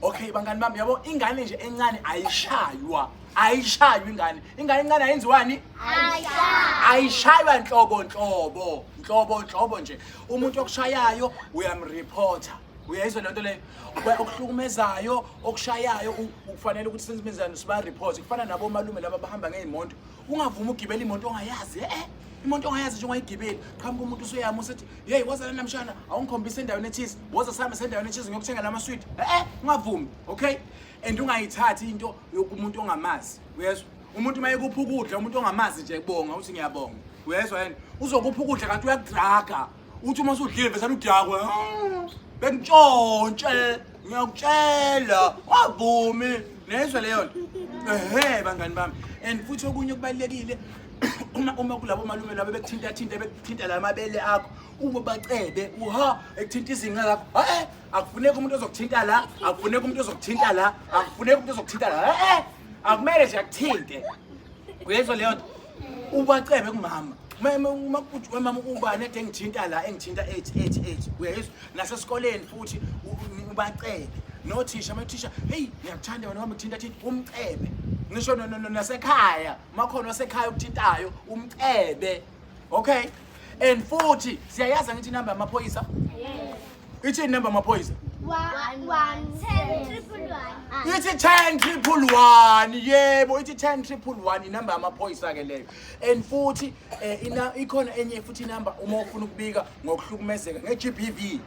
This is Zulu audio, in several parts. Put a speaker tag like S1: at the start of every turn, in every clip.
S1: Okay bangani bami yabo ingane nje encane ayishaywa ingane encane ayenziwani ayishaywa nhlobo nje umuntu okushayayo uyamreporta uyayizwa lento leyo okuhlukumezayo okushayayo ukufanele ukuthi senzimenzana siba report kufana nabo malume laba bahamba ngeemoto ungavuma ugibela imoto ongayazi imoto ongayazi nje ungayigibeli qhamuka umuntu usuyama usethi hey wazana namshana awungikhombisa endaweni ethize woza sami sendaweni ethize ngiyokuthenga lama sweet ungavumi okay and ungayithathi into yokumuntu ongamazi uyezwa umuntu mayekupha ukudla umuntu ongamazi nje kubonga uthi ngiyabonga uyezwa yena uzokupha ukudla kanti uyakudraga uthi uma usudlile bese udakwe bengitshontshe ngiyakutshela wavumi nezwe leyo bangani bami and futhi okunye kubalekile uma kulabo malume labo bekuthinta la mabele akho uma bacebe ekuthinta izinga lakho akufuneki umuntu ozokuthinta la akufuneki umuntu ozokuthinta la akufuneki umuntu ozokuthinta la akumele nje akuthinte uyezwa leyo ubacebe kumama mama ubani ede ngithinta la engithinta 8 uyezwa nasesikoleni futhi ubacebe nothisha amathisha hey ngiyakuthanda wena wami ukuthinta umcebe ngisho nasekhaya makhono wasekhaya ukuthintayo umcebe okay and futhi siyayazi ngithi number yamaphoyisa ithi number yamaphoyisa 111 ithi 10111 yebo ithi 10111 inamba yamaphoyisa ke leyo and futhi ikhona enye futhi number uma ufuna ukubika ngokuhlukumezeka ngeGBV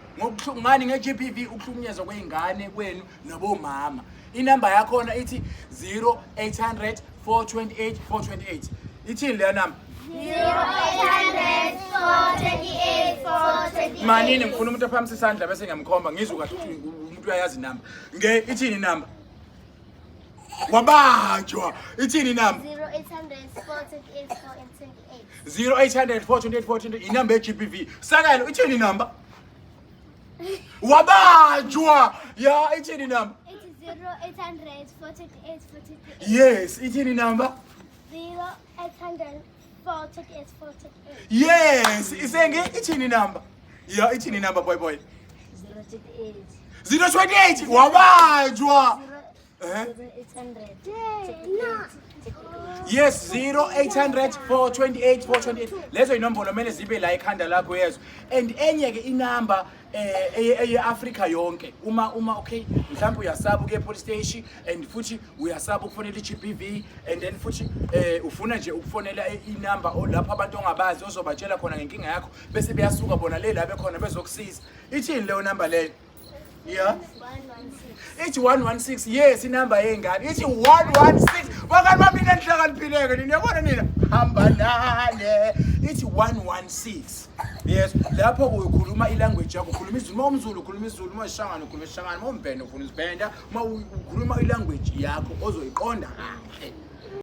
S1: ngani ngeGBV ukuhlukunyezwa kweingane kwenu nabomama inamba yakho ithi 0800 428 428 ithini leyo number
S2: 0800 428 428
S1: manini ngifuna umuntu ophamisa isandla bese ngiyamkhomba ngizwe kahle ukuthi umuntu uyayazi number ithini number wabanjwa ithini number
S2: 0800 428 428
S1: 0800 428 inamba yeGBV sakalo ithini number wabanjwa ya ithini number
S2: 0800 428 428
S1: yes ithini number
S2: 0800 428 428
S1: yes isenge ithini number ya ithini number boy 028 wabanjwa
S2: 0800
S1: yes 0800 428 428 lezo inombolo mele zibe la ekhanda lakho yezo and enye ke inamba eAfrica yonke uma okay mhlawumbe uyasaba uke police station and futhi uyasaba ukufonela iGBV and then futhi ufuna nje ukufonela inamba lapho abantu ongabazi ozobatshela khona ngenkinga yakho bese beyasuka bona le la bekhona bezokusiza ithini leyo number leyo yeah
S2: 116
S1: ithi 116 yes inamba yengane ithi 116 bakani bami nina nihlakaniphileke nina yabona nina hamba nane ithi 116 yes lapho ukhuluma ilanguage yakho ukhuluma isiZulu umZulu ukhuluma isiZulu uma isishangana ukhuluma isishangana uma umbhenda ufuna isibhenda uma ukhuluma ilanguage yakho ozoyiqonda kahle